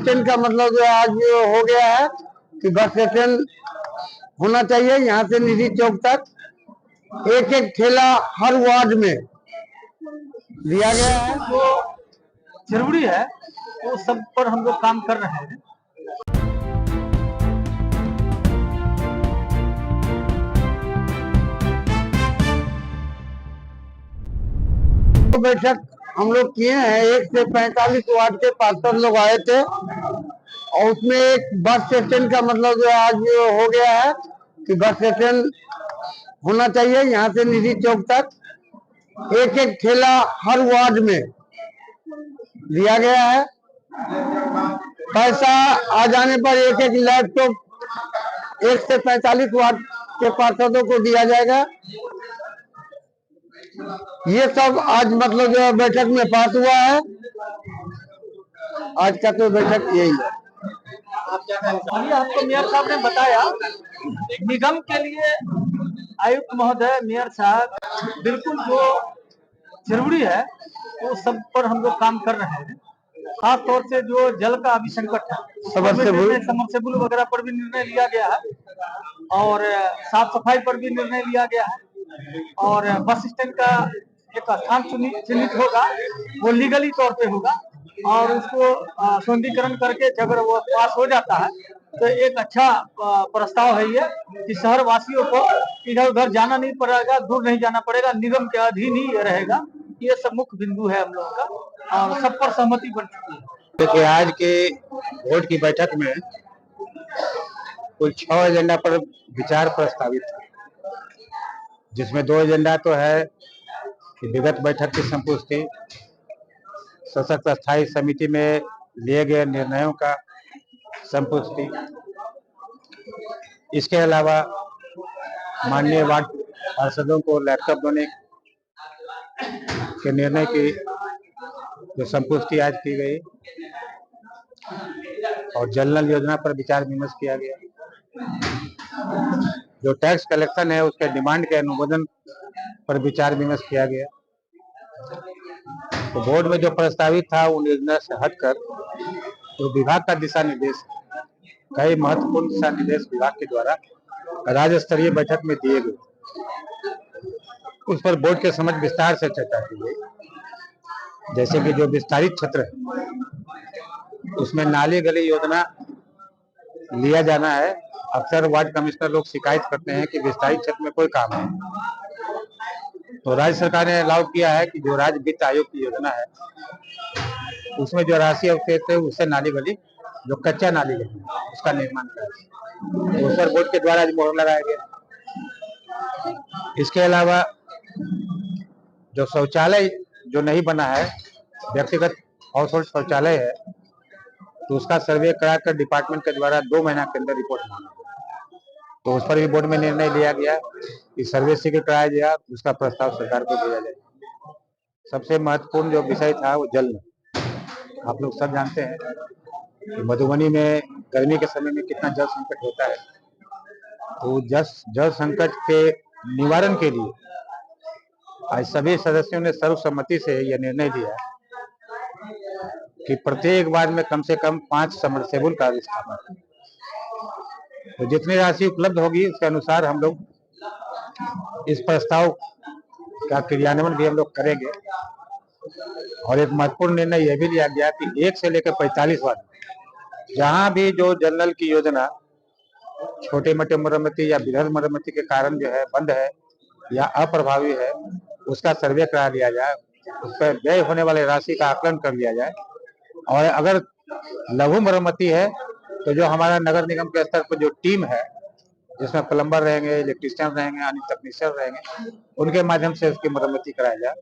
Stand का मतलब जो आज हो गया है कि बस स्टैंड होना चाहिए। यहाँ से निधि चौक तक एक एक ठेला हर वार्ड में दिया गया है। जो जरूरी है वो सब पर हम लोग काम कर रहे हैं। बैठक हम लोग किए हैं। 1 से 45 वार्ड के पार्षद लोग आए थे और उसमें एक बस स्टैंड का मतलब जो आज हो गया है कि बस स्टैंड होना चाहिए। यहाँ से निधि चौक तक एक एक ठेला हर वार्ड में दिया गया है। पैसा आ जाने पर एक एक लैपटॉप 1 से 45 वार्ड के पार्षदों को दिया जाएगा। ये सब आज मतलब जो बैठक में पास हुआ है। आज का तो बैठक यही है। आपको मेयर साहब ने बताया निगम के लिए आयुक्त महोदय, मेयर साहब बिल्कुल जो जरूरी है वो सब पर हम लोग काम कर रहे हैं। खास तौर से जो जल का अभी संकट है, समरसेबुल वगैरह पर भी निर्णय लिया गया है और साफ सफाई पर भी निर्णय लिया गया है और बस स्टैंड का एक स्थान चिन्हित होगा, वो लीगली तौर पे होगा और उसको सौंदर्यीकरण करके अगर वो पास हो जाता है तो एक अच्छा प्रस्ताव है ये कि शहर वासियों को इधर उधर जाना नहीं पड़ेगा, दूर नहीं जाना पड़ेगा, निगम के अधीन ही रहेगा। ये सब मुख्य बिंदु है हम लोगों का और सब पर सहमति बन चुकी है। देखिए, आज के बोर्ड की बैठक में कुल 6 एजेंडा पर विचार प्रस्तावित है, जिसमें 2 एजेंडा तो है कि विगत बैठक की संपुष्टि, सशक्त स्थायी समिति में लिए गए निर्णयों का संपुष्टि, इसके अलावा माननीय वार्ड पार्षदों को लैपटॉप देने के निर्णय की जो संपुष्टि आज की गई और जल नल योजना पर विचार विमर्श किया गया। जो टैक्स कलेक्शन है उसके डिमांड के अनुमोदन पर विचार विमर्श किया गया। तो बोर्ड में जो प्रस्तावित था उन योजना से हटकर तो विभाग का दिशा निर्देश, कई महत्वपूर्ण दिशा निर्देश विभाग के द्वारा राज्य स्तरीय बैठक में दिए गए, उस पर बोर्ड के समझ विस्तार से चर्चा की गई। जैसे कि जो विस्तारित क्षेत्र है उसमें नाली गली योजना लिया जाना है। अक्सर वार्ड कमिश्नर लोग शिकायत करते हैं कि विस्तारित क्षेत्र में कोई काम नहीं, तो राज्य सरकार ने अलाउ किया है कि जो राज्य वित्त आयोग की योजना है उसमें जो राशि अवशेष है उससे नाली गली, जो कच्चा नाली गली उसका निर्माण करें, तो उस पर बोर्ड के द्वारा आज मोहर लगाया गया। इसके अलावा जो शौचालय जो नहीं बना है, व्यक्तिगत हाउस होल्ड शौचालय है, तो उसका सर्वे कराकर डिपार्टमेंट के द्वारा 2 महीना के अंदर रिपोर्ट मांगा, तो उस पर भी बोर्ड में निर्णय लिया गया कि सर्वे शीघ्र कराया जाए, उसका प्रस्ताव सरकार को भेजा जाए। सबसे महत्वपूर्ण जो विषय था वो जल। आप लोग सब जानते हैं कि मधुबनी में गर्मी के समय में कितना जल संकट होता है, तो जल संकट के निवारण के लिए आज सभी सदस्यों ने सर्वसम्मति से यह निर्णय लिया कि प्रत्येक वार्ड में कम से कम 5 समरसेबुल का स्थापना। तो जितनी राशि उपलब्ध होगी उसके अनुसार हम लोग इस प्रस्ताव का क्रियान्वयन भी हम लोग करेंगे। और एक महत्वपूर्ण निर्णय यह भी लिया गया कि 1 से लेकर 45 वार्ड जहां भी जो जल नल की योजना छोटे मोटे मरम्मती या बृहद मरम्मती के कारण जो है बंद है या अप्रभावी है, उसका सर्वे करा लिया जाए, उस पर व्यय होने वाले राशि का आकलन कर लिया जाए। और अगर लघु मरम्मती है तो जो हमारा नगर निगम के स्तर पर जो टीम है, जिसमें प्लम्बर रहेंगे, इलेक्ट्रीशियन रहेंगे, अन्य तकनीशियन रहेंगे, उनके माध्यम से उसकी मरम्मती कराया जाए।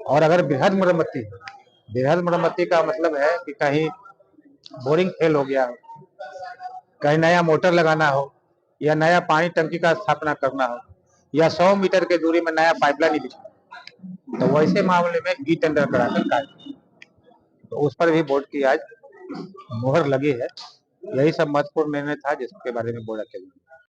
और अगर बृहद मरम्मती का मतलब है कि कहीं बोरिंग फेल हो गया हो, कहीं नया मोटर लगाना हो या नया पानी टंकी का स्थापना करना हो या 100 मीटर के दूरी में नया पाइपलाइन बिछाना, तो वैसे मामले में ई टेंडर कराकर कार्य, तो उस पर भी बोर्ड की आज मोहर लगी है। यही सब महत्वपूर्ण निर्णय था जिसके बारे में बोर्ड के